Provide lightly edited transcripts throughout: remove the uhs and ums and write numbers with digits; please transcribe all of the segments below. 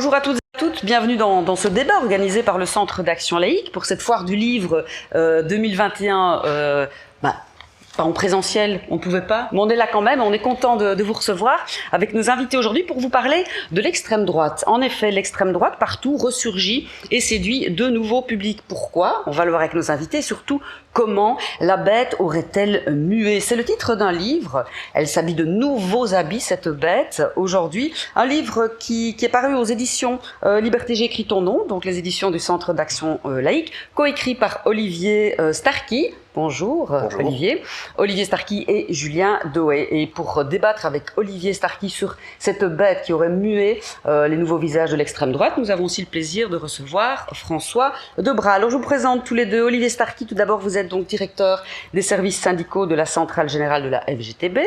Bonjour à toutes et à toutes, bienvenue dans ce débat organisé par le Centre d'Action Laïque pour cette foire du livre 2021. Pas en présentiel, on ne pouvait pas, mais on est là quand même, on est content de vous recevoir avec nos invités aujourd'hui pour vous parler de l'extrême droite. En effet, l'extrême droite partout ressurgit et séduit de nouveaux publics. Pourquoi? On va le voir avec nos invités, surtout comment la bête aurait-elle mué? C'est le titre d'un livre, elle s'habille de nouveaux habits cette bête aujourd'hui, un livre qui est paru aux éditions Liberté, j'ai écrit ton nom, donc les éditions du Centre d'Action Laïque, coécrit par Olivier Starky. Bonjour. Olivier. Olivier Starky et Julien Doé. Et pour débattre avec Olivier Starky sur cette bête qui aurait mué les nouveaux visages de l'extrême droite, nous avons aussi le plaisir de recevoir François Debras. Alors je vous présente tous les deux. Olivier Starky, tout d'abord, vous êtes donc directeur des services syndicaux de la Centrale Générale de la FGTB.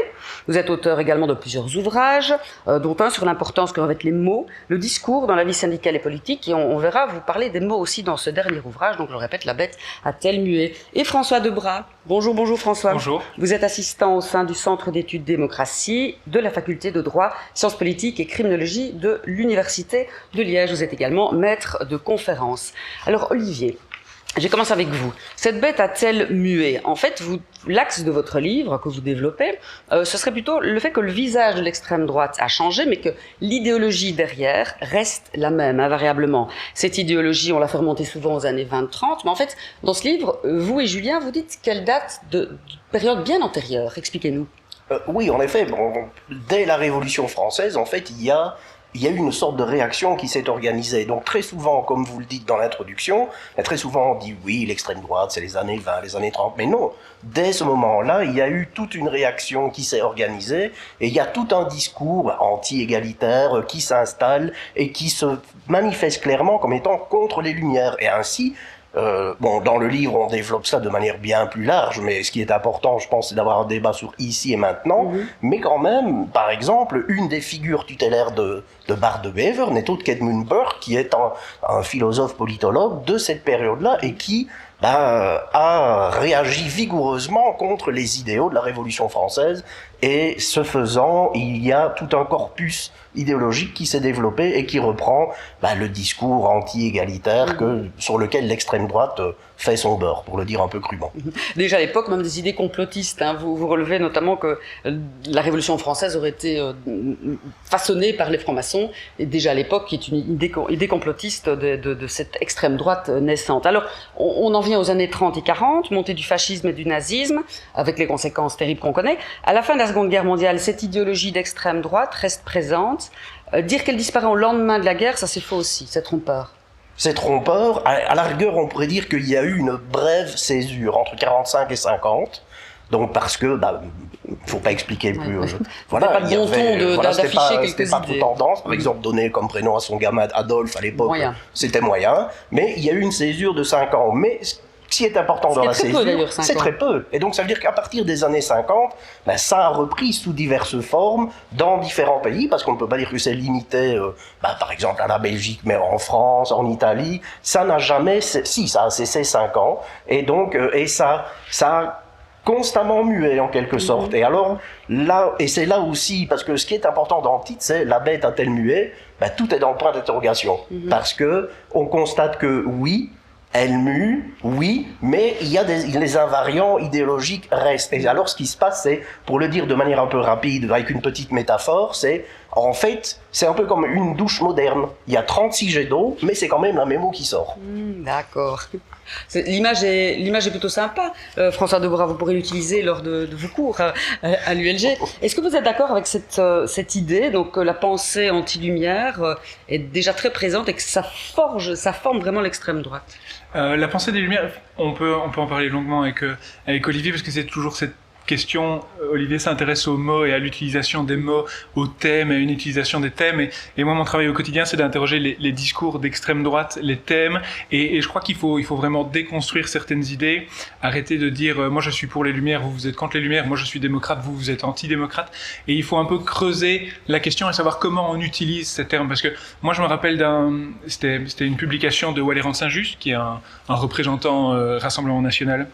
Vous êtes auteur également de plusieurs ouvrages, dont un sur l'importance que revêtent les mots, le discours dans la vie syndicale et politique. Et on verra vous parler des mots aussi dans ce dernier ouvrage. Donc je le répète, la bête a-t-elle mué? Et François Debras. Bonjour François. Bonjour. Vous êtes assistant au sein du Centre d'études démocratie de la faculté de droit, sciences politiques et criminologie de l'Université de Liège. Vous êtes également maître de conférences. Alors Olivier, j'ai commencé avec vous. Cette bête a-t-elle mué? En fait, l'axe de votre livre que vous développez, ce serait plutôt le fait que le visage de l'extrême droite a changé, mais que l'idéologie derrière reste la même, invariablement. Cette idéologie, on l'a fait remonter souvent aux années 20-30, mais en fait, dans ce livre, vous et Julien, vous dites qu'elle date de périodes bien antérieures. Expliquez-nous. Oui, en effet, dès la Révolution française, en fait, il y a eu une sorte de réaction qui s'est organisée. Donc très souvent, comme vous le dites dans l'introduction, très souvent on dit oui, l'extrême droite, c'est les années 20, les années 30. Mais non, dès ce moment-là, il y a eu toute une réaction qui s'est organisée et il y a tout un discours anti-égalitaire qui s'installe et qui se manifeste clairement comme étant contre les Lumières. Et ainsi, dans le livre, on développe ça de manière bien plus large, mais ce qui est important, je pense, c'est d'avoir un débat sur ici et maintenant. Mais quand même, par exemple, une des figures tutélaires de Bart de Wever n'est autre qu'Edmund Burke, qui est un philosophe politologue de cette période-là et qui a réagi vigoureusement contre les idéaux de la Révolution française. Et ce faisant, il y a tout un corpus idéologique qui s'est développé et qui reprend le discours anti-égalitaire sur lequel l'extrême droite fait son beurre, pour le dire un peu crûment. Déjà à l'époque, même des idées complotistes. Vous relevez notamment que la Révolution française aurait été façonnée par les francs-maçons, et déjà à l'époque, qui est une idée complotiste de cette extrême droite naissante. Alors, on en vient aux années 30 et 40, montée du fascisme et du nazisme, avec les conséquences terribles qu'on connaît. À la fin de la Seconde Guerre mondiale, cette idéologie d'extrême droite reste présente. Dire qu'elle disparaît au lendemain de la guerre, ça c'est faux aussi, c'est trompeur. C'est trompeur. À la rigueur, on pourrait dire qu'il y a eu une brève césure entre 45 et 50. Donc parce que, faut pas expliquer plus. Voilà, pas de bon ton d'afficher quelques c'était pas trop tendance. Par exemple, donner comme prénom à son gamin Adolphe à l'époque, c'était moyen. Mais il y a eu une césure de 5 ans. Mais ce qui est important dans la césure, c'est très peu. Et donc ça veut dire qu'à partir des années 50, ça a repris sous diverses formes dans différents pays, parce qu'on ne peut pas dire que c'est limité, par exemple à la Belgique, mais en France, en Italie, ça n'a jamais, ça a cessé 5 ans, et donc, ça a constamment muet en quelque sorte. Et alors, là, et c'est là aussi, parce que ce qui est important dans le titre, c'est la bête a-t-elle mué? Tout est dans le point d'interrogation. Parce que on constate que oui, elle mue, oui, mais les invariants idéologiques restent. Et alors, ce qui se passe, c'est, pour le dire de manière un peu rapide, avec une petite métaphore, c'est, en fait, c'est un peu comme une douche moderne. Il y a 36 jets d'eau, mais c'est quand même la même eau qui sort. D'accord. L'image est plutôt sympa. François Debras, vous pourrez l'utiliser lors de vos cours à l'ULG. Est-ce que vous êtes d'accord avec cette idée, donc que la pensée anti-lumière est déjà très présente et que ça forme vraiment l'extrême droite? La pensée des Lumières, on peut en parler longuement avec Olivier, parce que c'est toujours cette question. Olivier s'intéresse aux mots et à l'utilisation des mots, aux thèmes et à une utilisation des thèmes. Et moi, mon travail au quotidien, c'est d'interroger les discours d'extrême droite, les thèmes. Et je crois qu'il faut vraiment déconstruire certaines idées, arrêter de dire moi je suis pour les Lumières, vous êtes contre les Lumières, moi je suis démocrate, vous êtes anti-démocrate. Et il faut un peu creuser la question et savoir comment on utilise ces termes. Parce que moi, je me rappelle c'était une publication de Wallerand Saint-Just, qui est un représentant Rassemblement National,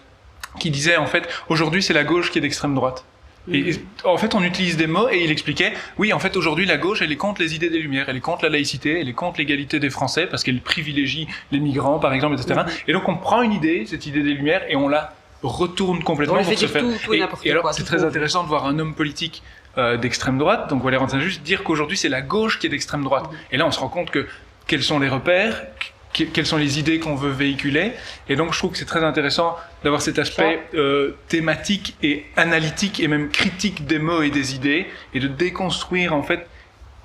qui disait en fait, aujourd'hui c'est la gauche qui est d'extrême droite. Et en fait, on utilise des mots et il expliquait, oui, en fait, aujourd'hui, la gauche, elle est contre les idées des Lumières, elle est contre la laïcité, elle est contre l'égalité des Français parce qu'elle privilégie les migrants, par exemple, etc. Et donc, on prend une idée, cette idée des Lumières, et on la retourne complètement pour se faire. Tout et n'importe et alors, quoi, c'est très intéressant de voir un homme politique d'extrême droite, donc Valère Saint-Just, dire qu'aujourd'hui, c'est la gauche qui est d'extrême droite. Et là, on se rend compte que quels sont les repères, quelles sont les idées qu'on veut véhiculer. Et donc, je trouve que c'est très intéressant d'avoir cet aspect thématique et analytique et même critique des mots et des idées et de déconstruire, en fait,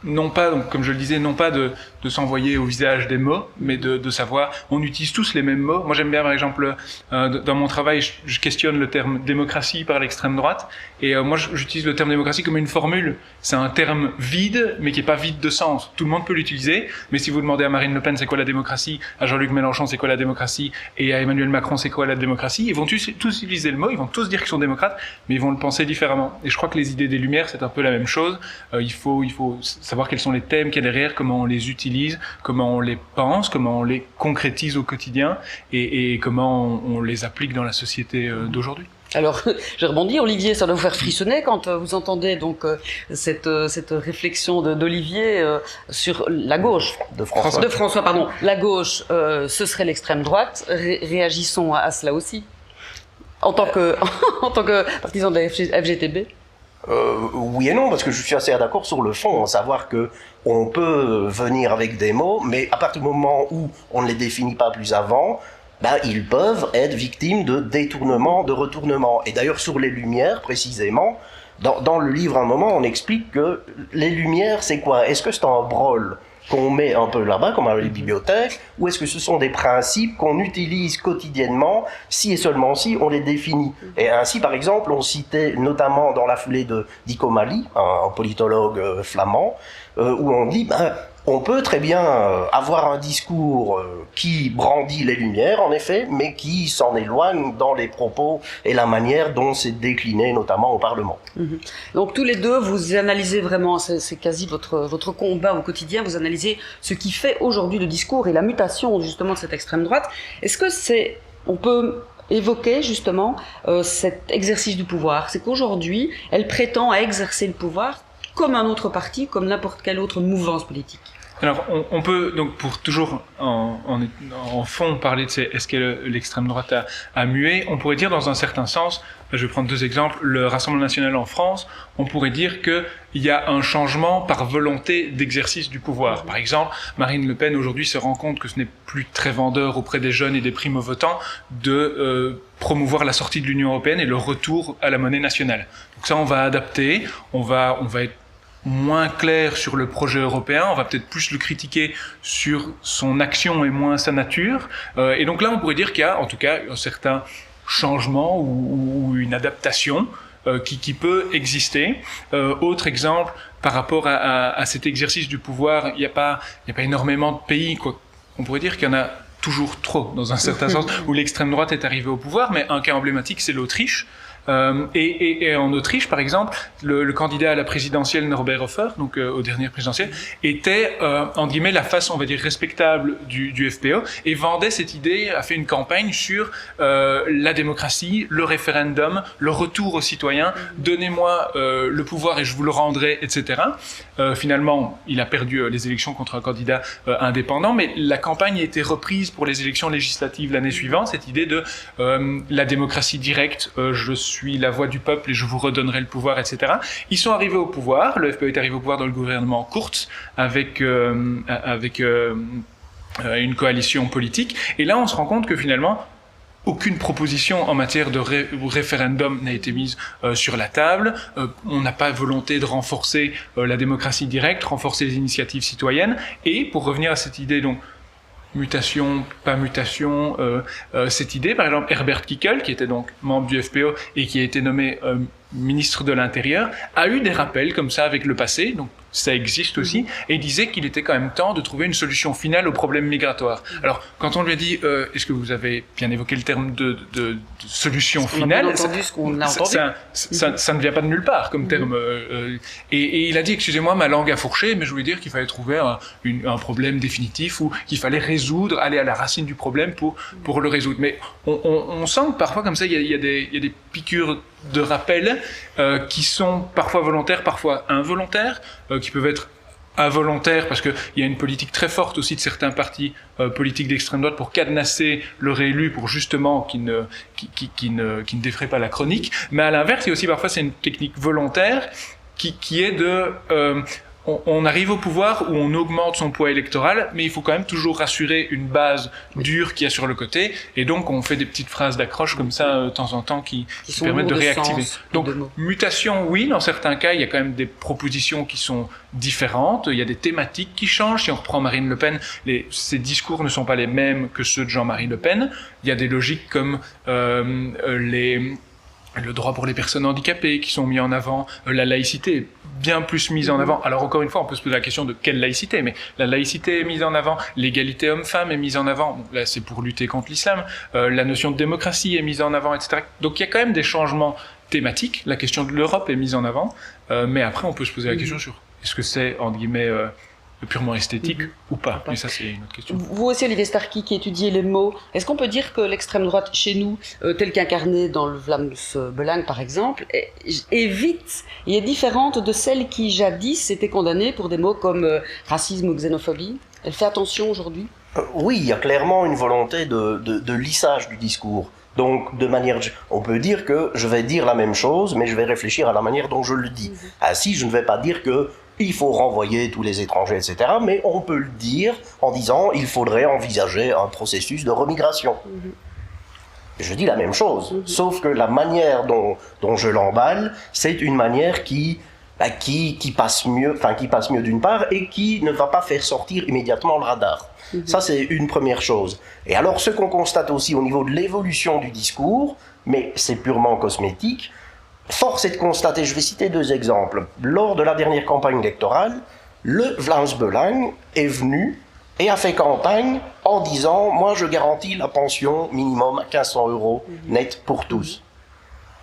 non pas, donc, comme je le disais, non pas de s'envoyer au visage des mots, mais de savoir, on utilise tous les mêmes mots. Moi, j'aime bien, par exemple, dans mon travail, je questionne le terme démocratie par l'extrême droite, et moi, j'utilise le terme démocratie comme une formule. C'est un terme vide, mais qui est pas vide de sens. Tout le monde peut l'utiliser, mais si vous demandez à Marine Le Pen c'est quoi la démocratie, à Jean-Luc Mélenchon c'est quoi la démocratie, et à Emmanuel Macron c'est quoi la démocratie, ils vont tous utiliser le mot, ils vont tous dire qu'ils sont démocrates, mais ils vont le penser différemment. Et je crois que les idées des Lumières, c'est un peu la même chose. Il faut savoir quels sont les thèmes qu'il y a derrière, comment on les utilise, comment on les pense, comment on les concrétise au quotidien et comment on les applique dans la société d'aujourd'hui. Alors, je rebondis, Olivier, ça doit vous faire frissonner quand vous entendez donc cette réflexion d'Olivier sur la gauche. De François. De François, pardon. La gauche, ce serait l'extrême droite. Réagissons à cela aussi. En tant que partisan de la FGTB. Oui et non, parce que je suis assez d'accord sur le fond, à savoir que on peut venir avec des mots, mais à partir du moment où on ne les définit pas plus avant, ils peuvent être victimes de détournements, de retournements. Et d'ailleurs, sur les Lumières, précisément, dans le livre, à un moment, on explique que les Lumières, c'est quoi? Est-ce que c'est un brol qu'on met un peu là-bas, comme à la bibliothèque, ou est-ce que ce sont des principes qu'on utilise quotidiennement, si et seulement si on les définit? Et ainsi, par exemple, on citait notamment dans la foulée de Dico Mali, un politologue flamand, où on dit, on peut très bien avoir un discours qui brandit les Lumières, en effet, mais qui s'en éloigne dans les propos et la manière dont c'est décliné, notamment au Parlement. Donc tous les deux, vous analysez vraiment, c'est quasi votre combat au quotidien, vous analysez ce qui fait aujourd'hui le discours et la mutation justement de cette extrême droite. Est-ce que on peut évoquer justement cet exercice du pouvoir? C'est qu'aujourd'hui, elle prétend à exercer le pouvoir comme un autre parti, comme n'importe quelle autre mouvance politique. Alors, on peut, donc, pour toujours en fond parler de est-ce que l'extrême droite a mué, on pourrait dire dans un certain sens, je vais prendre deux exemples, le Rassemblement national en France, on pourrait dire qu'il y a un changement par volonté d'exercice du pouvoir. Par exemple, Marine Le Pen aujourd'hui se rend compte que ce n'est plus très vendeur auprès des jeunes et des primo-votants de promouvoir la sortie de l'Union européenne et le retour à la monnaie nationale. Donc ça, on va adapter, on va être moins clair sur le projet européen, on va peut-être plus le critiquer sur son action et moins sa nature. Et donc là, on pourrait dire qu'il y a en tout cas un certain changement ou une adaptation qui peut exister. Autre exemple, par rapport à cet exercice du pouvoir, il n'y a pas énormément de pays, quoi. On pourrait dire qu'il y en a toujours trop, dans un certain sens, où l'extrême droite est arrivée au pouvoir, mais un cas emblématique, c'est l'Autriche. Et en Autriche, par exemple, le candidat à la présidentielle Norbert Hofer, donc aux dernières présidentielles, était entre guillemets la face, on va dire, respectable du FPÖ et vendait cette idée, a fait une campagne sur la démocratie, le référendum, le retour aux citoyens. Donnez-moi le pouvoir et je vous le rendrai, etc. Finalement, il a perdu les élections contre un candidat indépendant, mais la campagne a été reprise pour les élections législatives l'année suivante. Cette idée de la démocratie directe, je suis la voix du peuple et je vous redonnerai le pouvoir, etc. Ils sont arrivés au pouvoir, le FPÖ est arrivé au pouvoir dans le gouvernement Kurz avec une coalition politique. Et là, on se rend compte que finalement, aucune proposition en matière de référendum n'a été mise sur la table. On n'a pas volonté de renforcer la démocratie directe, renforcer les initiatives citoyennes. Et pour revenir à cette idée, donc, mutation, pas mutation, cette idée, par exemple, Herbert Kickl, qui était donc membre du FPÖ et qui a été nommé ministre de l'Intérieur, a eu des rappels comme ça avec le passé. Donc, ça existe aussi, et il disait qu'il était quand même temps de trouver une solution finale au problème migratoire. Alors, quand on lui a dit, est-ce que vous avez bien évoqué le terme de solution finale, ça ne vient pas de nulle part comme terme. Et il a dit, excusez-moi, ma langue a fourché, mais je voulais dire qu'il fallait trouver un problème définitif ou qu'il fallait résoudre, aller à la racine du problème pour le résoudre. Mais on sent que parfois, comme ça, il y a des piqûres de rappel qui sont parfois volontaires, parfois involontaires, qui peuvent être involontaires parce qu'il y a une politique très forte aussi de certains partis politiques d'extrême droite pour cadenasser le réélu pour justement qu'il ne défraie pas la chronique. Mais à l'inverse, il y a aussi parfois c'est une technique volontaire qui est de on arrive au pouvoir où on augmente son poids électoral, mais il faut quand même toujours rassurer une base dure qu'il y a sur le côté, et donc on fait des petites phrases d'accroche comme ça de temps en temps qui permettent de réactiver. Donc mutation, oui, dans certains cas, il y a quand même des propositions qui sont différentes, il y a des thématiques qui changent. Si on reprend Marine Le Pen, ses discours ne sont pas les mêmes que ceux de Jean-Marie Le Pen. Il y a des logiques comme le droit pour les personnes handicapées qui sont mis en avant, la laïcité est bien plus mise en avant. Alors encore une fois, on peut se poser la question de quelle laïcité, mais la laïcité est mise en avant, l'égalité homme-femme est mise en avant, bon, là c'est pour lutter contre l'islam, la notion de démocratie est mise en avant, etc. Donc il y a quand même des changements thématiques, la question de l'Europe est mise en avant, mais après on peut se poser la question sur est-ce que c'est, entre guillemets, purement esthétique ou pas. Mais ça, c'est une autre question. Vous aussi, Olivier Starky, qui étudiez les mots, est-ce qu'on peut dire que l'extrême droite chez nous, telle qu'incarnée dans le Vlaams Belang par exemple, est vite et est différente de celle qui jadis était condamnée pour des mots comme racisme ou xénophobie? Elle fait attention aujourd'hui? Oui, il y a clairement une volonté de lissage du discours. Donc, de manière, on peut dire que je vais dire la même chose, mais je vais réfléchir à la manière dont je le dis. Ainsi, je ne vais pas dire que il faut renvoyer tous les étrangers, etc. Mais on peut le dire en disant il faudrait envisager un processus de remigration. Je dis la même chose, sauf que la manière dont je l'emballe, c'est une manière qui passe mieux, d'une part, et qui ne va pas faire sortir immédiatement le radar. Ça, c'est une première chose. Et alors, ce qu'on constate aussi au niveau de l'évolution du discours, mais c'est purement cosmétique, force est de constater, je vais citer 2 exemples. Lors de la dernière campagne électorale, le Vlaams Belang est venu et a fait campagne en disant « Moi, je garantis la pension minimum à 1500 € net pour tous ».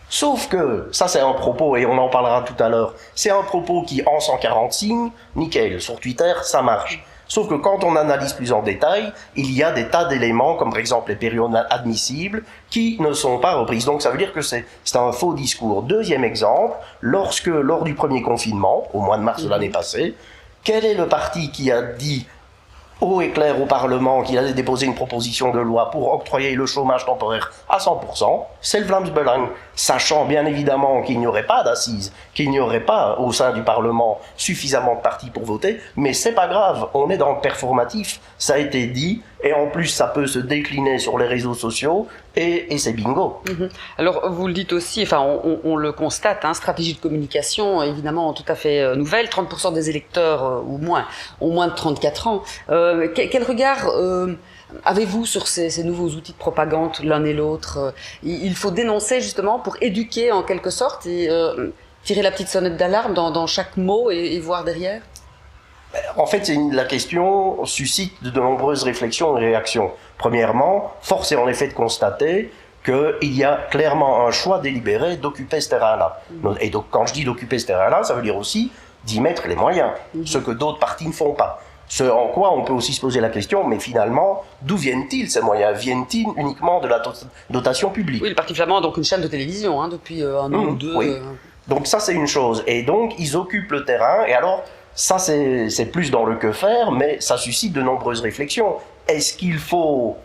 Sauf que, ça c'est un propos, et on en parlera tout à l'heure, c'est un propos qui, en 140 signes, nickel, sur Twitter, ça marche. Sauf que quand on analyse plus en détail, il y a des tas d'éléments, comme par exemple les périodes admissibles, qui ne sont pas reprises. Donc ça veut dire que c'est un faux discours. Deuxième exemple, lors du premier confinement, au mois de mars de l'année passée, quel est le parti qui a dit haut et clair au Parlement qu'il allait déposer une proposition de loi pour octroyer le chômage temporaire à 100%, c'est le Vlaams Belang, sachant bien évidemment qu'il n'y aurait pas d'assises, qu'il n'y aurait pas au sein du Parlement suffisamment de partis pour voter, mais c'est pas grave, on est dans le performatif, ça a été dit, et en plus ça peut se décliner sur les réseaux sociaux, et c'est bingo. Alors vous le dites aussi, enfin on le constate, stratégie de communication évidemment tout à fait nouvelle, 30% des électeurs ou moins ont moins de 34 ans. Quel regard avez-vous sur ces nouveaux outils de propagande l'un et l'autre? Il faut dénoncer justement pour éduquer en quelque sorte et tirer la petite sonnette d'alarme dans chaque mot et voir derrière? En fait, la question suscite de nombreuses réflexions et réactions. Premièrement, force est en effet de constater qu'il y a clairement un choix délibéré d'occuper ce terrain-là. Et donc, quand je dis d'occuper ce terrain-là, ça veut dire aussi d'y mettre les moyens, ce que d'autres partis ne font pas. Ce en quoi on peut aussi se poser la question, mais finalement, d'où viennent-ils ces moyens? Viennent-ils uniquement de la dotation publique? Oui, le Parti flamand a donc une chaîne de télévision depuis un an ou deux. Oui. Donc ça, c'est une chose. Et donc, ils occupent le terrain, et alors, ça, c'est plus dans le que faire, mais ça suscite de nombreuses réflexions. Est-ce qu'il faut,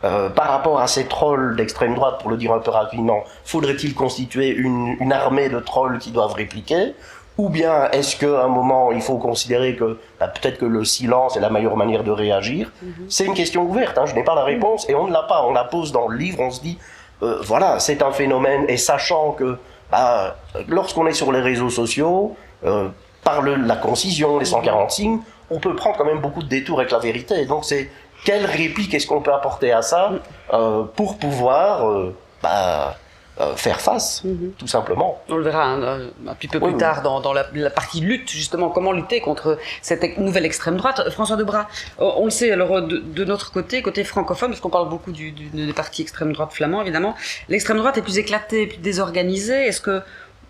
par rapport à ces trolls d'extrême droite, pour le dire un peu rapidement, faudrait-il constituer une armée de trolls qui doivent répliquer? Ou bien est-ce qu'à un moment, il faut considérer que peut-être que le silence est la meilleure manière de réagir? C'est une question ouverte, je n'ai pas la réponse, et on ne l'a pas. On la pose dans le livre, on se dit, voilà, c'est un phénomène, et sachant que lorsqu'on est sur les réseaux sociaux, par la concision, les 140 signes, on peut prendre quand même beaucoup de détours avec la vérité. Donc c'est quelle réplique est-ce qu'on peut apporter à ça pour pouvoir faire face, tout simplement. On le verra un petit peu plus tard dans la partie lutte, justement, comment lutter contre cette nouvelle extrême droite. François Debras, on le sait, alors de notre côté francophone, parce qu'on parle beaucoup des partis extrême droite flamands, évidemment, l'extrême droite est plus éclatée, plus désorganisée. Est-ce que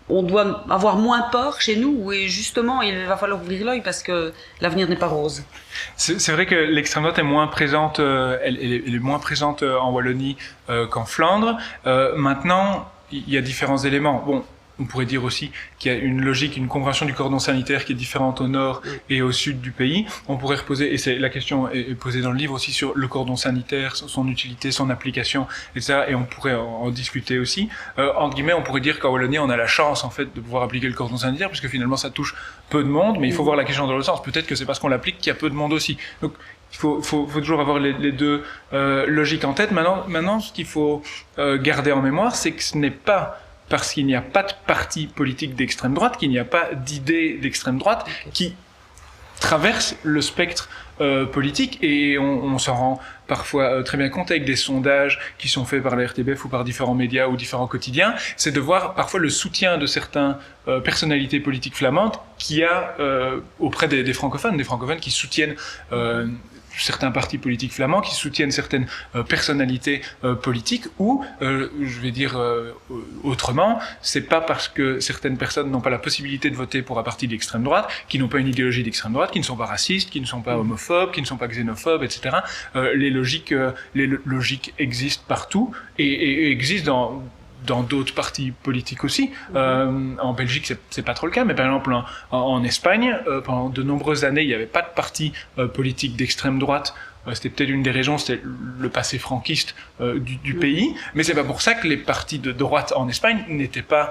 on doit avoir moins peur chez nous, et justement il va falloir ouvrir l'œil parce que l'avenir n'est pas rose? C'est vrai que l'extrême droite est moins présente, elle est moins présente en Wallonie qu'en Flandre. Maintenant, il y a différents éléments. Bon, on pourrait dire aussi qu'il y a une logique, une compréhension du cordon sanitaire qui est différente au nord et au sud du pays. On pourrait reposer, et la question est posée dans le livre aussi, sur le cordon sanitaire, son utilité, son application, etc. Et on pourrait en discuter aussi. Entre guillemets, on pourrait dire qu'en Wallonie, on a la chance, en fait, de pouvoir appliquer le cordon sanitaire, puisque finalement, ça touche peu de monde, mais il faut voir la question dans le sens. Peut-être que c'est parce qu'on l'applique qu'il y a peu de monde aussi. Donc, il faut toujours avoir les deux logiques en tête. Maintenant, ce qu'il faut garder en mémoire, c'est que ce n'est pas parce qu'il n'y a pas de parti politique d'extrême droite, qu'il n'y a pas d'idée d'extrême droite qui traverse le spectre politique, et on s'en rend parfois très bien compte avec des sondages qui sont faits par la RTBF ou par différents médias ou différents quotidiens. C'est de voir parfois le soutien de certaines personnalités politiques flamandes qu'il y a auprès des francophones qui soutiennent certains partis politiques flamands, qui soutiennent certaines personnalités politiques, ou, je vais dire autrement, c'est pas parce que certaines personnes n'ont pas la possibilité de voter pour un parti d'extrême droite, qui n'ont pas une idéologie d'extrême droite, qui ne sont pas racistes, qui ne sont pas homophobes, qui ne sont pas xénophobes, etc. Les logiques existent partout et existent dans d'autres partis politiques aussi. En Belgique, c'est pas trop le cas, mais par exemple en Espagne, pendant de nombreuses années, il n'y avait pas de parti politique d'extrême droite. C'était peut-être une des raisons, c'était le passé franquiste du pays, mais c'est pas pour ça que les partis de droite en Espagne n'étaient pas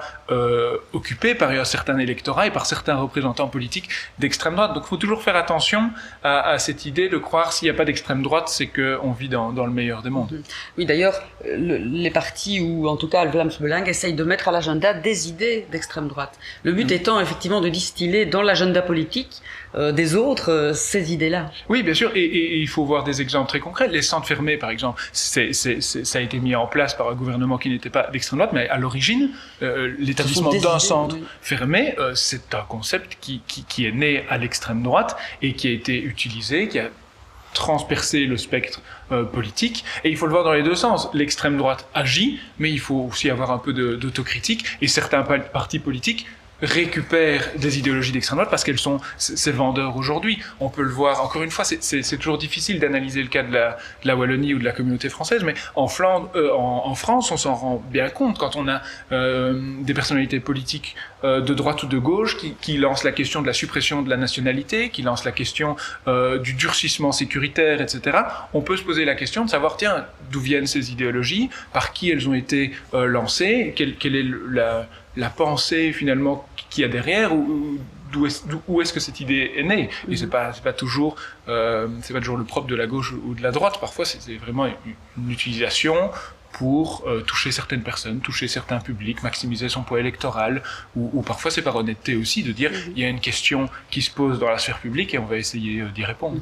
occupés par un certain électorat et par certains représentants politiques d'extrême droite. Donc il faut toujours faire attention à cette idée de croire s'il n'y a pas d'extrême droite, c'est qu'on vit dans le meilleur des mondes. Oui, d'ailleurs, les partis, ou en tout cas le Vlaams Belang, essayent de mettre à l'agenda des idées d'extrême droite. Le but étant effectivement de distiller dans l'agenda politique des autres ces idées-là. Oui, bien sûr, et il faut voir des exemples très concrets. Les centres fermés, par exemple, ça a été mis en place par un gouvernement qui n'était pas d'extrême droite, mais à l'origine, l'établissement d'un centre fermé, c'est un concept qui est né à l'extrême droite et qui a été utilisé, qui a transpercé le spectre politique, et il faut le voir dans les deux sens. L'extrême droite agit, mais il faut aussi avoir un peu d'autocritique, et certains partis politiques récupèrent des idéologies d'extrême droite parce qu'elles sont ces vendeurs aujourd'hui. On peut le voir, encore une fois, c'est toujours difficile d'analyser le cas de la Wallonie ou de la communauté française, mais en France, on s'en rend bien compte quand on a des personnalités politiques de droite ou de gauche qui lancent la question de la suppression de la nationalité, qui lancent la question du durcissement sécuritaire, etc. On peut se poser la question de savoir, tiens, d'où viennent ces idéologies, par qui elles ont été lancées, quelle est la pensée finalement qu'il y a derrière, ou où est-ce que cette idée est née. Et c'est pas toujours le propre de la gauche ou de la droite. Parfois c'est vraiment une utilisation pour toucher certaines personnes, toucher certains publics, maximiser son poids électoral, ou parfois c'est par honnêteté aussi de dire il y a une question qui se pose dans la sphère publique et on va essayer d'y répondre.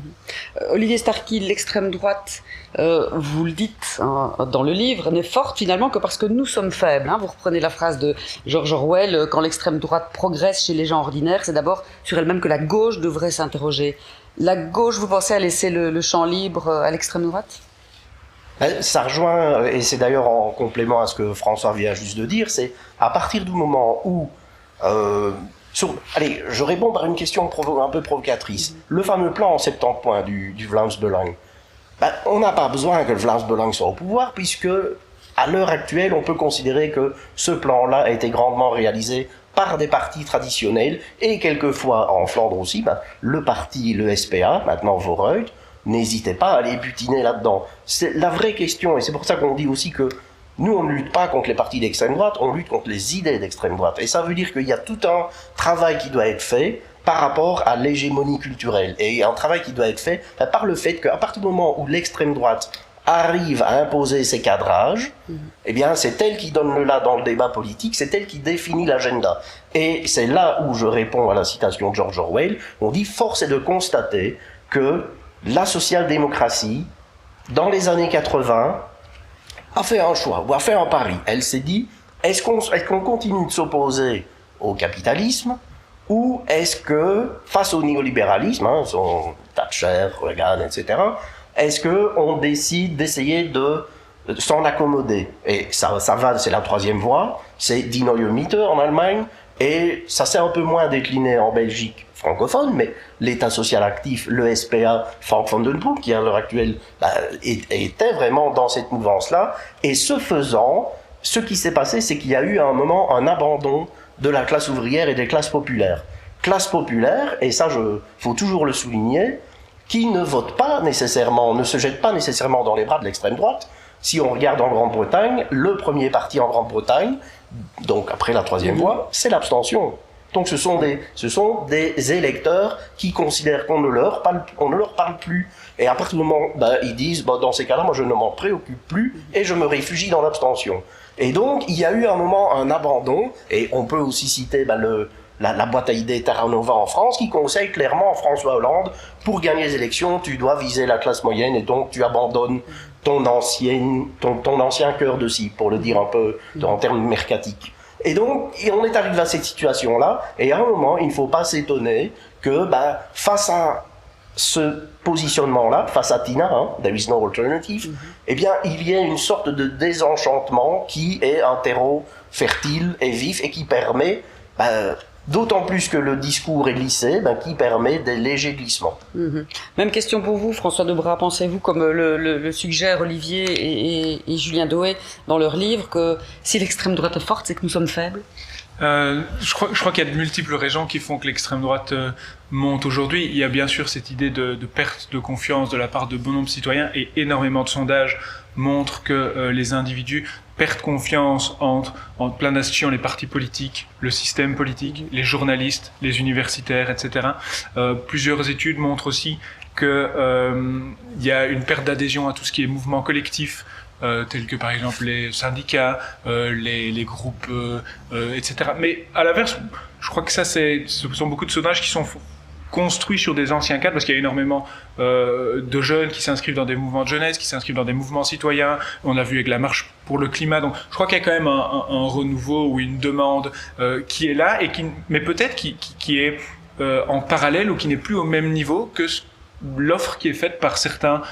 Olivier Starky, l'extrême droite, vous le dites dans le livre, n'est forte finalement que parce que nous sommes faibles. Vous reprenez la phrase de George Orwell, quand l'extrême droite progresse chez les gens ordinaires, c'est d'abord sur elle-même que la gauche devrait s'interroger. La gauche, vous pensez à laisser le champ libre à l'extrême droite ? Ça rejoint, et c'est d'ailleurs en complément à ce que François vient juste de dire, c'est à partir du moment où... allez, je réponds par une question un peu provocatrice. Le fameux plan en 70 points du Vlaams Belang, on n'a pas besoin que le Vlaams Belang soit au pouvoir, puisque à l'heure actuelle, on peut considérer que ce plan-là a été grandement réalisé par des partis traditionnels, et quelquefois en Flandre aussi, le parti, le SPA, maintenant Vooruit, n'hésitez pas à les butiner là-dedans. C'est la vraie question, et c'est pour ça qu'on dit aussi que nous, on ne lutte pas contre les partis d'extrême droite, on lutte contre les idées d'extrême droite. Et ça veut dire qu'il y a tout un travail qui doit être fait par rapport à l'hégémonie culturelle. Et un travail qui doit être fait par le fait qu'à partir du moment où l'extrême droite arrive à imposer ses cadrages, eh bien c'est elle qui donne le là dans le débat politique, c'est elle qui définit l'agenda. Et c'est là où je réponds à la citation de George Orwell, on dit « force est de constater que la social-démocratie, dans les années 80, a fait un choix, ou a fait un pari. Elle s'est dit, est-ce qu'on continue de s'opposer au capitalisme, ou est-ce que, face au néolibéralisme, son Thatcher, Reagan, etc., est-ce qu'on décide d'essayer de s'en accommoder? Et ça va, c'est la troisième voie, c'est Die Neue Mitte en Allemagne, et ça s'est un peu moins décliné en Belgique francophone, mais l'État social actif, le SPA, Frank van den Broek, qui à l'heure actuelle était vraiment dans cette mouvance-là, et ce faisant, ce qui s'est passé, c'est qu'il y a eu à un moment un abandon de la classe ouvrière et des classes populaires. Classe populaire, et ça, faut toujours le souligner, qui ne vote pas nécessairement, ne se jette pas nécessairement dans les bras de l'extrême droite. Si on regarde en Grande-Bretagne, le premier parti en Grande-Bretagne, donc après la troisième voie, c'est l'abstention. Donc ce sont des électeurs qui considèrent qu'on ne leur parle plus. Et à partir du moment ils disent, dans ces cas-là, moi je ne m'en préoccupe plus et je me réfugie dans l'abstention. Et donc il y a eu à un moment un abandon, et on peut aussi citer la boîte à idées Terra Nova en France, qui conseille clairement à François Hollande, pour gagner les élections, tu dois viser la classe moyenne, et donc tu abandonnes ton ancien cœur de cible, pour le dire un peu en termes mercatiques. Et donc, on est arrivé à cette situation-là, et à un moment, il ne faut pas s'étonner que, face à ce positionnement-là, face à Tina, there is no alternative, eh bien, il y a une sorte de désenchantement qui est un terreau fertile et vif, et qui permet, d'autant plus que le discours est lissé, qui permet des légers glissements. Même question pour vous, François Debras. Pensez-vous, comme le suggèrent Olivier et Julien Dauet dans leur livre, que si l'extrême droite est forte, c'est que nous sommes faibles? Je crois qu'il y a de multiples raisons qui font que l'extrême droite monte aujourd'hui. Il y a bien sûr cette idée de perte de confiance de la part de bon nombre de citoyens, et énormément de sondages montrent que les individus perdent confiance entre plein d'institutions, les partis politiques, le système politique, les journalistes, les universitaires, etc. Plusieurs études montrent aussi que il y a une perte d'adhésion à tout ce qui est mouvement collectif, tels que par exemple les syndicats, les groupes, etc. Mais à l'inverse, je crois que ce sont beaucoup de sondages qui sont construits sur des anciens cadres, parce qu'il y a énormément de jeunes qui s'inscrivent dans des mouvements de jeunesse, qui s'inscrivent dans des mouvements citoyens. On a vu avec la marche pour le climat. Donc, je crois qu'il y a quand même un renouveau ou une demande qui est là, et mais peut-être qui est en parallèle, ou qui n'est plus au même niveau que l'offre qui est faite par certains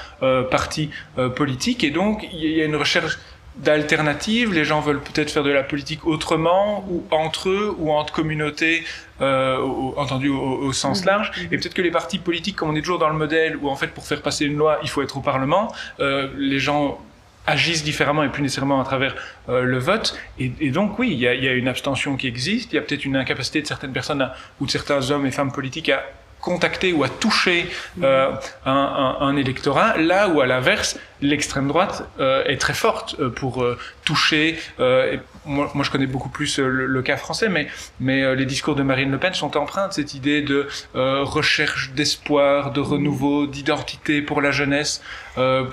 partis politiques. Et donc, il y a une recherche d'alternatives. Les gens veulent peut-être faire de la politique autrement, ou entre eux, ou entre communautés, entendu au sens large. Et peut-être que les partis politiques, comme on est toujours dans le modèle où en fait pour faire passer une loi il faut être au Parlement, les gens agissent différemment, et plus nécessairement à travers le vote. Et donc oui, il y a une abstention qui existe. Il y a peut-être une incapacité de certaines personnes ou de certains hommes et femmes politiques à contacter ou à toucher un électorat, là où à l'inverse l'extrême droite est très forte pour toucher. Moi, je connais beaucoup plus le cas français, mais les discours de Marine Le Pen sont empreints de cette idée de recherche d'espoir, de renouveau, d'identité pour la jeunesse.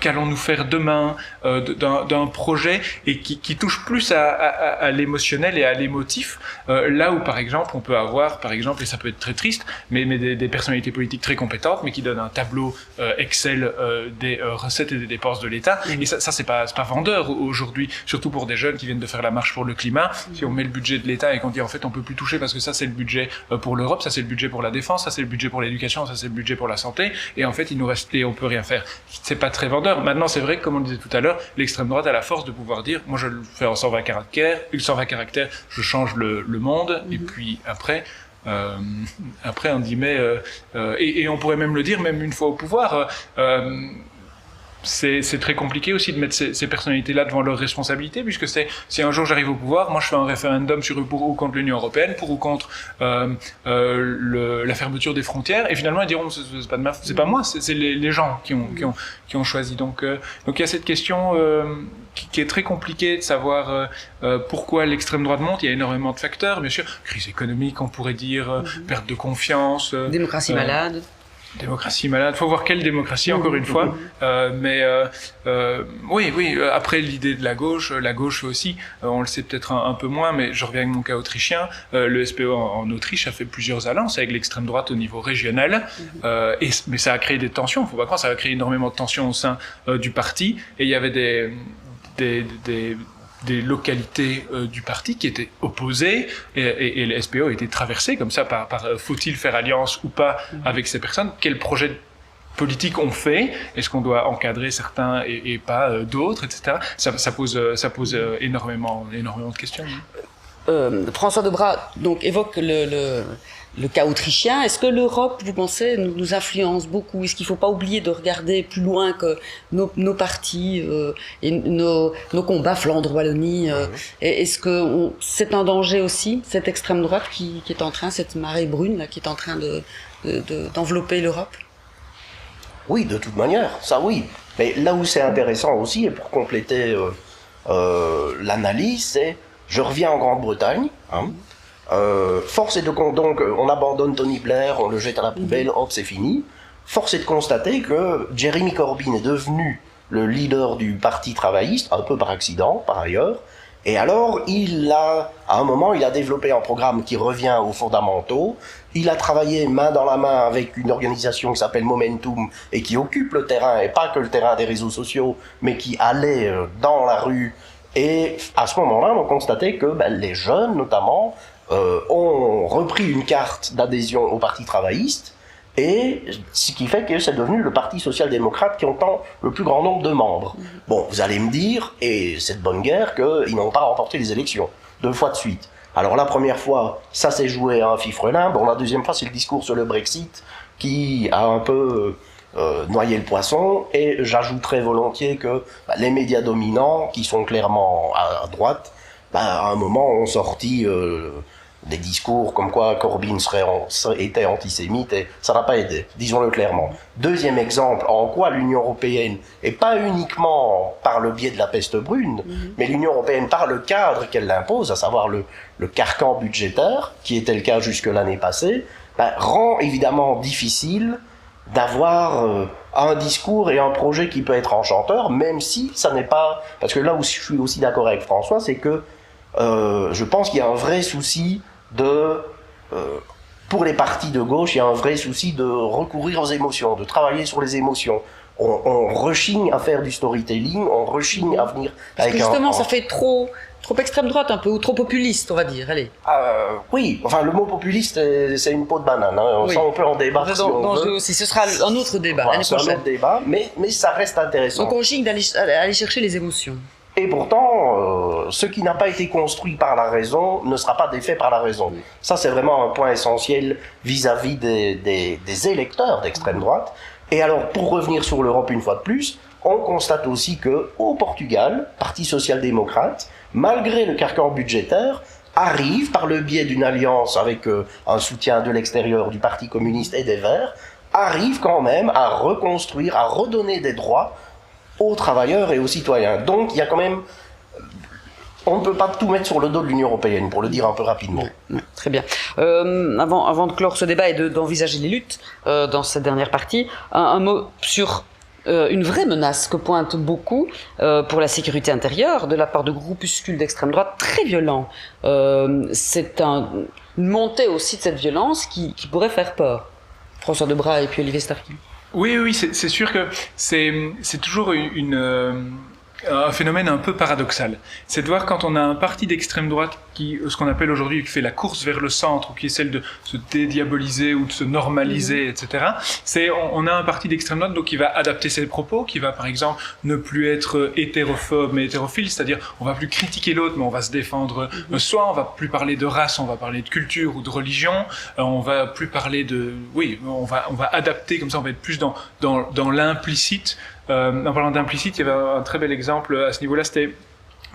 Qu'allons-nous faire demain, d'un projet, et qui touche plus à l'émotionnel et à l'émotif, là où par exemple on peut avoir, et ça peut être très triste, mais des personnalités politiques très compétentes, mais qui donnent un tableau Excel des recettes et des dépenses de l'État. Et ça c'est pas vendeur aujourd'hui, surtout pour des jeunes qui viennent de faire la marche pour le climat. Si on met le budget de l'État et qu'on dit en fait on peut plus toucher parce que ça c'est le budget pour l'Europe, ça c'est le budget pour la défense, ça c'est le budget pour l'éducation, ça c'est le budget pour la santé, et en fait il nous reste, et on peut rien faire. C'est pas très vendeur. Maintenant, c'est vrai que, comme on le disait tout à l'heure, l'extrême droite a la force de pouvoir dire, moi je le fais en 120 caractères, je change le monde, et puis après, on dit, et on pourrait même le dire, même une fois au pouvoir, c'est très compliqué aussi de mettre ces personnalités-là devant leurs responsabilités, puisque si un jour j'arrive au pouvoir, moi je fais un référendum pour ou contre l'Union européenne, pour ou contre la fermeture des frontières, et finalement ils diront c'est pas moi, c'est les gens qui ont choisi. Donc il y a cette question qui est très compliquée de savoir pourquoi l'extrême droite monte. Il y a énormément de facteurs, bien sûr, crise économique, on pourrait dire, perte de confiance, démocratie malade. Démocratie malade, faut voir quelle démocratie, encore une fois. Oui, après l'idée de la gauche aussi, on le sait peut-être un peu moins, mais je reviens avec mon cas autrichien, le SPO en Autriche a fait plusieurs alliances avec l'extrême droite au niveau régional, mais ça a créé des tensions, faut pas croire, ça a créé énormément de tensions au sein du parti, et il y avait des des localités du parti qui étaient opposées et le SPO a été traversé comme ça par faut-il faire alliance ou pas avec ces personnes, quel projet politique on fait, est-ce qu'on doit encadrer certains et pas d'autres, etc. Ça pose énormément de questions. François Debras donc évoque le cas autrichien. Est-ce que l'Europe, vous pensez, nous influence beaucoup? Est-ce qu'il ne faut pas oublier de regarder plus loin que nos partis et nos combats Flandre-Wallonie Est-ce que c'est un danger aussi, cette extrême droite qui est en train, cette marée brune là, qui est en train d'envelopper l'Europe? Oui, de toute manière, ça oui. Mais là où c'est intéressant aussi, et pour compléter l'analyse, c'est, je reviens en Grande-Bretagne, force est de donc on abandonne Tony Blair, on le jette à la poubelle, hop, c'est fini. Force est de constater que Jeremy Corbyn est devenu le leader du Parti travailliste, un peu par accident, par ailleurs. Et alors, à un moment, il a développé un programme qui revient aux fondamentaux. Il a travaillé main dans la main avec une organisation qui s'appelle Momentum et qui occupe le terrain, et pas que le terrain des réseaux sociaux, mais qui allait dans la rue. Et à ce moment-là, on constatait que les jeunes, notamment, ont repris une carte d'adhésion au Parti travailliste, et ce qui fait que c'est devenu le Parti social-démocrate qui entend le plus grand nombre de membres. Bon, vous allez me dire, et c'est de bonne guerre, qu'ils n'ont pas remporté les élections, 2 fois de suite. Alors la première fois, ça s'est joué à un fifrelin. Bon, la deuxième fois, c'est le discours sur le Brexit qui a un peu noyé le poisson, et j'ajouterais volontiers que les médias dominants, qui sont clairement à droite, à un moment ont sorti des discours comme quoi Corbyn était antisémite, et ça n'a pas aidé, disons-le clairement. Deuxième exemple, en quoi l'Union européenne, et pas uniquement par le biais de la peste brune, mais l'Union européenne par le cadre qu'elle impose, à savoir le carcan budgétaire, qui était le cas jusque l'année passée, rend évidemment difficile d'avoir un discours et un projet qui peut être enchanteur, même si ça n'est pas... Parce que là où je suis aussi d'accord avec François, c'est que je pense qu'il y a un vrai souci pour les partis de gauche, il y a un vrai souci de recourir aux émotions, de travailler sur les émotions. On rechigne à faire du storytelling, on rechigne à venir... Parce que justement, ça fait trop extrême droite un peu, ou trop populiste, on va dire, allez. Oui, enfin le mot populiste, c'est une peau de banane, hein. Oui. Ça on peut en débattre si on veut. Aussi, ce sera un autre débat, Voilà, l'année c'est un prochaine. autre débat, mais ça reste intéressant. Donc on rechigne d'aller chercher les émotions. Et pourtant, ce qui n'a pas été construit par la raison ne sera pas défait par la raison. Ça, c'est vraiment un point essentiel vis-à-vis des électeurs d'extrême droite. Et alors, pour revenir sur l'Europe une fois de plus, on constate aussi que au Portugal, Parti social-démocrate, malgré le carcan budgétaire, arrive par le biais d'une alliance avec un soutien de l'extérieur du Parti communiste et des Verts, arrive quand même à reconstruire, à redonner des droits aux travailleurs et aux citoyens. Donc il y a quand même... On ne peut pas tout mettre sur le dos de l'Union européenne, pour le dire un peu rapidement. Très bien. Avant de clore ce débat et d'envisager les luttes dans cette dernière partie, un mot sur une vraie menace que pointent beaucoup pour la sécurité intérieure de la part de groupuscules d'extrême droite très violents. C'est une montée aussi de cette violence qui pourrait faire peur. François Debras et puis Olivier Starky. Oui, c'est sûr que c'est toujours un phénomène un peu paradoxal. C'est de voir quand on a un parti d'extrême droite qui, ce qu'on appelle aujourd'hui, qui fait la course vers le centre, ou qui est celle de se dédiaboliser ou de se normaliser, etc. On a un parti d'extrême droite donc qui va adapter ses propos, qui va par exemple ne plus être hétérophobe mais hétérophile, c'est-à-dire on va plus critiquer l'autre mais on va se défendre soi, on va plus parler de race, on va parler de culture ou de religion, on va plus parler on va adapter comme ça, on va être plus dans l'implicite. En parlant d'implicite, il y avait un très bel exemple à ce niveau-là, c'était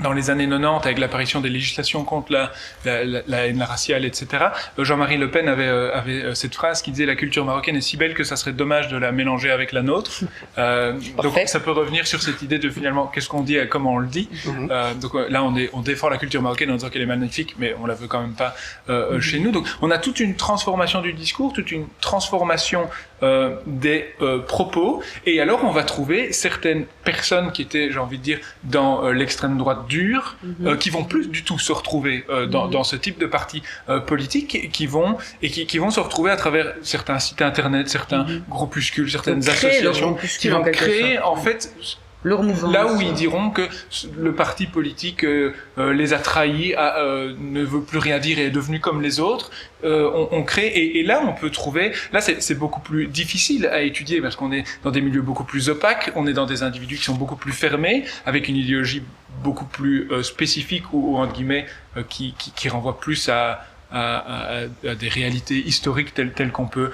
dans les années 90, avec l'apparition des législations contre la haine raciale, etc., Jean-Marie Le Pen avait cette phrase qui disait « La culture marocaine est si belle que ça serait dommage de la mélanger avec la nôtre ». Donc ça peut revenir sur cette idée de finalement qu'est-ce qu'on dit et comment on le dit. Donc là, on défend la culture marocaine en disant qu'elle est magnifique, mais on la veut quand même pas chez nous. Donc on a toute une transformation du discours, toute une transformation des propos, et alors on va trouver certaines personnes qui étaient, j'ai envie de dire, dans l'extrême droite dure, qui vont plus du tout se retrouver dans ce type de parti politique, qui vont se retrouver à travers certains sites internet, certains groupuscules, certaines associations, qui vont créer en fait Leur mouvance. Là où ils diront que le parti politique les a trahis, ne veut plus rien dire et est devenu comme les autres, on crée, et là on peut trouver, là c'est beaucoup plus difficile à étudier parce qu'on est dans des milieux beaucoup plus opaques, on est dans des individus qui sont beaucoup plus fermés, avec une idéologie beaucoup plus spécifique ou entre guillemets qui renvoie plus à des réalités historiques telles qu'on peut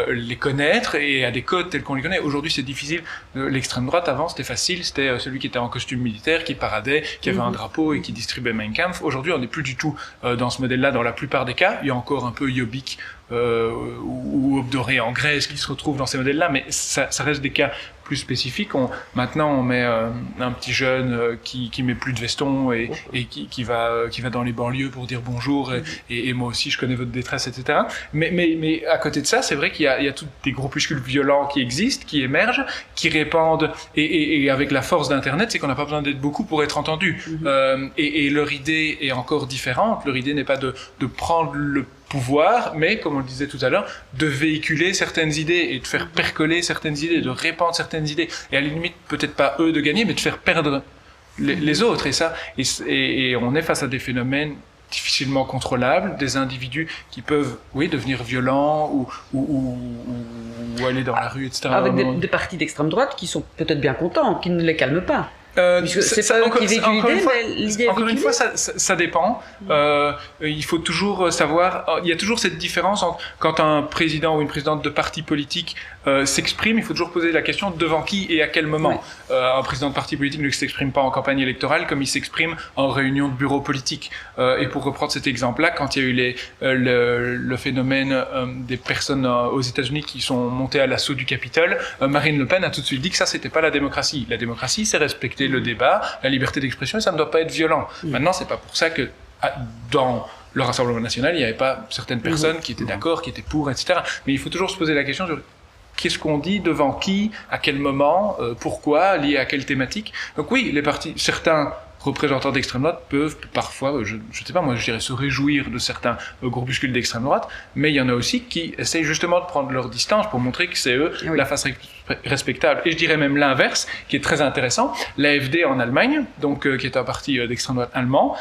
les connaître et à des codes tels qu'on les connaît. Aujourd'hui, c'est difficile. L'extrême droite, avant, c'était facile. C'était celui qui était en costume militaire, qui paradait, qui avait un drapeau et qui distribuait Mein Kampf. Aujourd'hui, on n'est plus du tout dans ce modèle-là dans la plupart des cas. Il y a encore un peu Jobbik ou Obdoré en Grèce qui se retrouvent dans ces modèles-là, mais ça reste des cas plus spécifiques. Maintenant, on met un petit jeune qui met plus de veston et qui va dans les banlieues pour dire bonjour et moi aussi je connais votre détresse, etc. Mais à côté de ça, c'est vrai qu'il y a tous des groupuscules violents qui existent, qui émergent, qui répandent et avec la force d'Internet, c'est qu'on n'a pas besoin d'être beaucoup pour être entendu. Et leur idée est encore différente. Leur idée n'est pas de prendre le pouvoir, mais comme on le disait tout à l'heure, de véhiculer certaines idées et de faire percoler certaines idées, de répandre certaines idées, et à la limite peut-être pas eux de gagner, mais de faire perdre les autres. Et on est face à des phénomènes difficilement contrôlables, des individus qui peuvent, devenir violents ou aller dans la rue, etc. Avec des partis d'extrême droite qui sont peut-être bien contents, qui ne les calment pas. C'est pas eux qui véhiculent l'idée, mais l'idée encore une fois, ça dépend. Il faut toujours savoir, il y a toujours cette différence entre quand un président ou une présidente de parti politique s'exprime, il faut toujours poser la question devant qui et à quel moment. Un président de parti politique ne s'exprime pas en campagne électorale comme il s'exprime en réunion de bureau politique. Et pour reprendre cet exemple-là, quand il y a eu le phénomène des personnes aux États-Unis qui sont montées à l'assaut du Capitole, Marine Le Pen a tout de suite dit que ça, c'était pas la démocratie. La démocratie, c'est respecter le débat, la liberté d'expression, et ça ne doit pas être violent. Maintenant, c'est pas pour ça que dans le Rassemblement national, il n'y avait pas certaines personnes qui étaient d'accord, qui étaient pour, etc. Mais il faut toujours se poser la question sur qu'est-ce qu'on dit, devant qui, à quel moment, pourquoi, lié à quelle thématique. Donc oui, les partis, certains représentants d'extrême droite peuvent parfois, je sais pas, moi je dirais se réjouir de certains groupuscules d'extrême droite, mais il y en a aussi qui essayent justement de prendre leur distance pour montrer que c'est eux la face respectable. Et je dirais même l'inverse, qui est très intéressant. L'AfD en Allemagne, donc qui est un parti d'extrême droite allemand,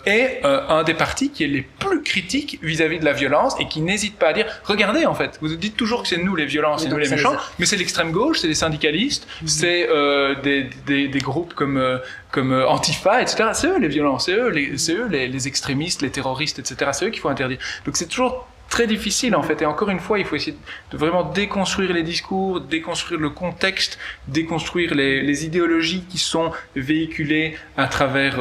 est un des partis qui est les plus critiques vis-à-vis de la violence et qui n'hésite pas à dire, regardez en fait, vous dites toujours que c'est nous les violents, c'est nous les méchants, mais c'est l'extrême gauche, c'est les syndicalistes, c'est des groupes comme Antifa, etc. C'est eux les violents, c'est eux les extrémistes, les terroristes, etc. C'est eux qu'il faut interdire. Donc c'est toujours très difficile en fait, et encore une fois il faut essayer de vraiment déconstruire les discours, déconstruire le contexte, déconstruire les idéologies qui sont véhiculées à travers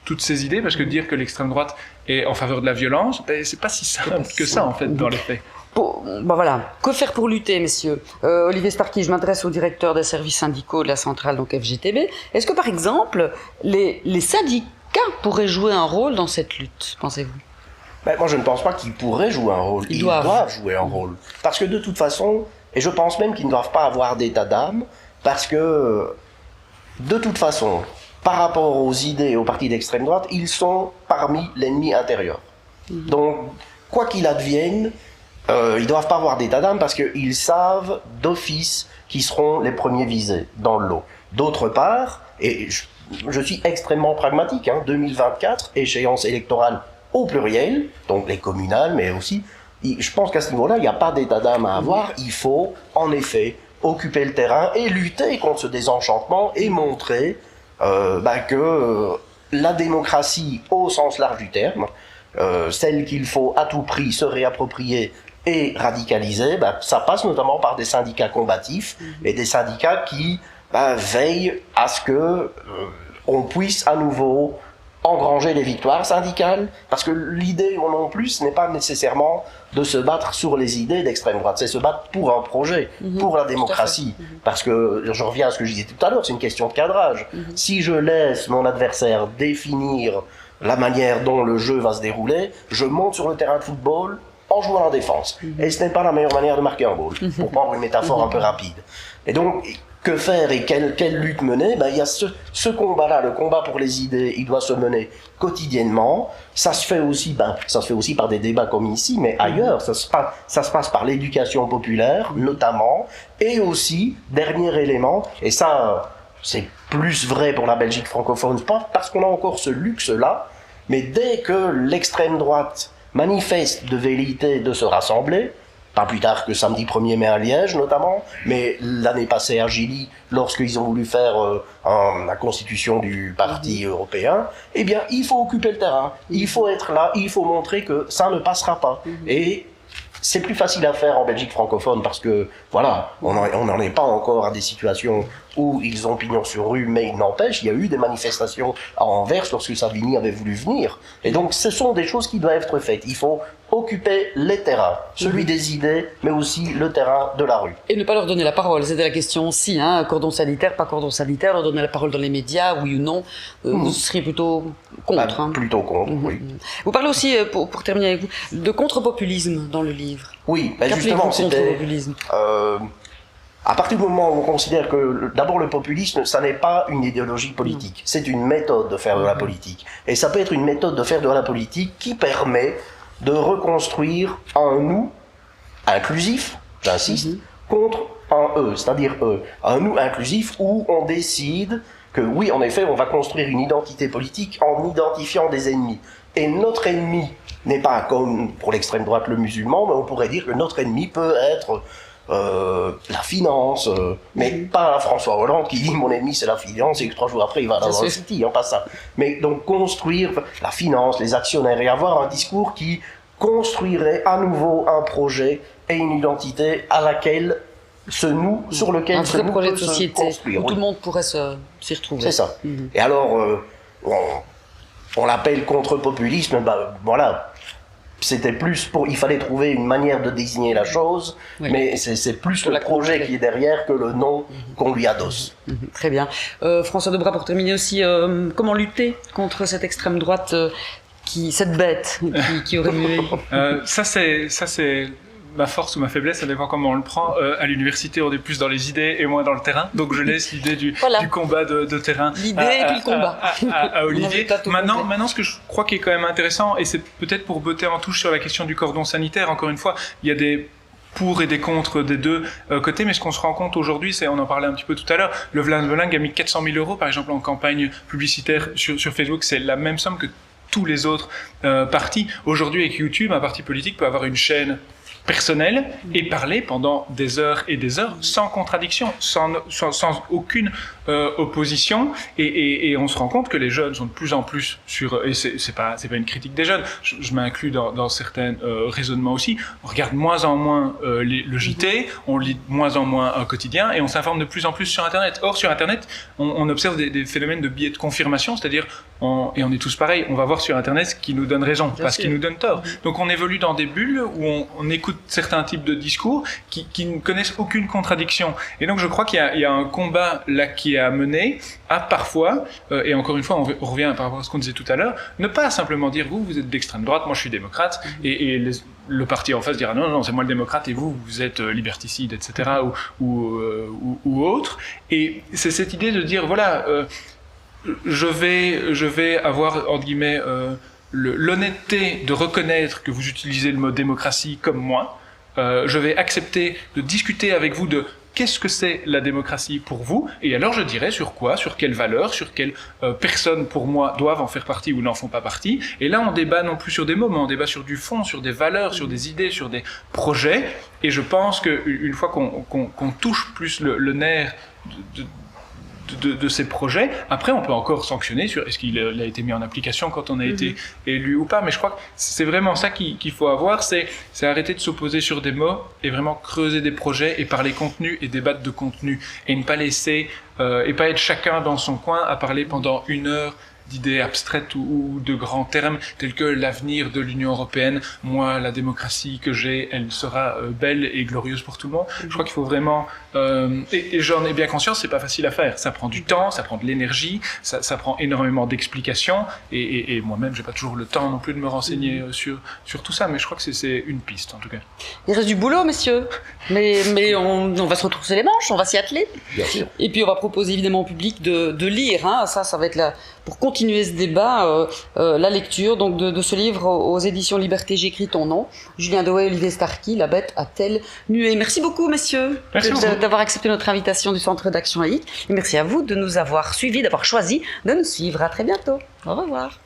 toutes ces idées, parce que dire que l'extrême droite est en faveur de la violence, c'est pas si simple que ça en fait dans les faits. Voilà. Que faire pour lutter, messieurs? Olivier Starky, je m'adresse au directeur des services syndicaux de la centrale, donc FGTB. Est-ce que, par exemple, les syndicats pourraient jouer un rôle dans cette lutte, pensez-vous? Moi, je ne pense pas qu'ils pourraient jouer un rôle. Ils doivent jouer un rôle. Parce que de toute façon, et je pense même qu'ils ne doivent pas avoir d'état d'âme, parce que, de toute façon, par rapport aux idées et aux partis d'extrême droite, ils sont parmi l'ennemi intérieur. Donc, quoi qu'il advienne, ils ne doivent pas avoir d'état d'âme parce qu'ils savent d'office qui seront les premiers visés dans le lot. D'autre part, et je suis extrêmement pragmatique, 2024, échéance électorale au pluriel, donc les communales, mais aussi, je pense qu'à ce niveau-là, il n'y a pas d'état d'âme à avoir. Il faut, en effet, occuper le terrain et lutter contre ce désenchantement et montrer que la démocratie, au sens large du terme, celle qu'il faut à tout prix se réapproprier et radicaliser, ça passe notamment par des syndicats combatifs et des syndicats qui veillent à ce que on puisse à nouveau engranger les victoires syndicales, parce que l'idée non plus, ce n'est pas nécessairement de se battre sur les idées d'extrême droite, c'est se battre pour un projet, pour la démocratie, parce que, je reviens à ce que je disais tout à l'heure, c'est une question de cadrage. Si je laisse mon adversaire définir la manière dont le jeu va se dérouler, je monte sur le terrain de football en jouant en défense. Et ce n'est pas la meilleure manière de marquer un goal, pour prendre une métaphore un peu rapide. Et donc, que faire et quelle lutte mener, ben, il y a ce combat-là, le combat pour les idées, il doit se mener quotidiennement. Ça se fait aussi par des débats comme ici, mais ailleurs, ça se passe par l'éducation populaire, notamment, et aussi, dernier élément, et ça, c'est plus vrai pour la Belgique francophone, pas parce qu'on a encore ce luxe-là, mais dès que l'extrême droite manifeste de velléité de se rassembler, pas plus tard que samedi 1er mai à Liège notamment, mais l'année passée à Gilly, lorsqu'ils ont voulu faire la constitution du parti européen, eh bien il faut occuper le terrain, il faut être là, il faut montrer que ça ne passera pas. Et c'est plus facile à faire en Belgique francophone parce que, voilà, on n'en est pas encore à des situations où ils ont pignon sur rue, mais il n'empêche, il y a eu des manifestations à Anvers lorsque Salvini avait voulu venir. Et donc, ce sont des choses qui doivent être faites. Il faut occuper les terrains, celui des idées, mais aussi le terrain de la rue. Et ne pas leur donner la parole, c'était la question aussi, hein, cordon sanitaire, pas cordon sanitaire, leur donner la parole dans les médias, oui ou non, vous seriez plutôt contre. Hein. Plutôt contre, oui. Vous parlez aussi, pour terminer avec vous, de contre-populisme dans le livre. Oui, ben justement, c'était... contre-populisme à partir du moment où on considère que, d'abord, le populisme, ça n'est pas une idéologie politique, c'est une méthode de faire de la politique. Et ça peut être une méthode de faire de la politique qui permet de reconstruire un nous inclusif, j'insiste, contre un eux, c'est-à-dire eux. Un nous inclusif où on décide que, oui, en effet, on va construire une identité politique en identifiant des ennemis. Et notre ennemi n'est pas comme pour l'extrême droite le musulman, mais on pourrait dire que notre ennemi peut être la finance, mais pas François Hollande qui dit mon ennemi c'est la finance et que 3 jours après il va dans le City, pas ça. Mais donc construire la finance, les actionnaires et avoir un discours qui construirait à nouveau un projet et une identité à laquelle sur lequel un vrai projet de se société construire. où tout le monde pourrait s'y retrouver. C'est ça. Et alors, on l'appelle contre-populisme, voilà. C'était plus il fallait trouver une manière de désigner la chose, mais c'est plus le projet qui est derrière que le nom qu'on lui adosse. Très bien. François Debras, pour terminer aussi, comment lutter contre cette extrême droite, cette bête qui aurait mué Ça c'est ma force ou ma faiblesse, ça dépend comment on le prend. À l'université, on est plus dans les idées et moins dans le terrain. Donc je laisse l'idée du combat de terrain l'idée et puis le combat. à Olivier. Maintenant, ce que je crois qui est quand même intéressant, et c'est peut-être pour botter en touche sur la question du cordon sanitaire, encore une fois, il y a des pour et des contre des deux côtés, mais ce qu'on se rend compte aujourd'hui, c'est, on en parlait un petit peu tout à l'heure, le Vlaams a mis 400 000 € par exemple en campagne publicitaire sur Facebook, c'est la même somme que tous les autres partis. Aujourd'hui, avec YouTube, un parti politique peut avoir une chaîne personnel et parler pendant des heures et des heures sans contradiction, sans aucune opposition et on se rend compte que les jeunes sont de plus en plus sur, et c'est pas une critique des jeunes, je m'inclus dans certains raisonnements aussi, on regarde moins en moins le JT, on lit de moins en moins un quotidien et on s'informe de plus en plus sur Internet. Or sur Internet, on observe des phénomènes de biais de confirmation, c'est-à-dire, et on est tous pareils, on va voir sur Internet ce qui nous donne raison, pas ce qui nous donne tort. Donc on évolue dans des bulles où on écoute certains types de discours qui ne connaissent aucune contradiction. Et donc je crois qu'il y a un combat là qui est à mener, à parfois, et encore une fois on revient par rapport à ce qu'on disait tout à l'heure, ne pas simplement dire vous êtes d'extrême droite, moi je suis démocrate, et le parti en face dira non c'est moi le démocrate et vous êtes liberticide, etc. ou autre. Et c'est cette idée de dire voilà, je vais avoir entre guillemets l'honnêteté de reconnaître que vous utilisez le mot démocratie comme moi. Je vais accepter de discuter avec vous de qu'est-ce que c'est la démocratie pour vous, et alors je dirai sur quoi, sur quelles valeurs, sur quelles personnes pour moi doivent en faire partie ou n'en font pas partie. Et là on débat non plus sur des mots, mais on débat sur du fond, sur des valeurs, sur des idées, sur des projets. Et je pense qu'une fois qu'on touche plus le nerf de ces projets. Après, on peut encore sanctionner sur est-ce qu'il a été mis en application quand on a été élu ou pas, mais je crois que c'est vraiment ça qu'il faut avoir, c'est arrêter de s'opposer sur des mots et vraiment creuser des projets et parler contenu et débattre de contenu et ne pas laisser et pas être chacun dans son coin à parler pendant 1 heure d'idées abstraites ou de grands termes tels que l'avenir de l'Union européenne. Moi, la démocratie que j'ai, elle sera belle et glorieuse pour tout le monde. Je crois qu'il faut vraiment, et j'en ai bien conscience, c'est pas facile à faire. Ça prend du temps, ça prend de l'énergie, ça prend énormément d'explications, et moi-même, j'ai pas toujours le temps non plus de me renseigner sur tout ça, mais je crois que c'est une piste en tout cas. Il reste du boulot, messieurs. Mais on va se retrousser les manches, on va s'y atteler. Bien sûr. Et puis on va proposer évidemment au public de lire. Hein. Ça va être pour continuer ce débat, la lecture donc de ce livre aux éditions Liberté, j'écris ton nom. Julien Dewey et Olivier Starky, La bête a-t-elle mué? Merci beaucoup, messieurs, d'avoir accepté notre invitation du Centre d'Action Laïque. Et merci à vous de nous avoir suivis, d'avoir choisi de nous suivre. À très bientôt. Au revoir.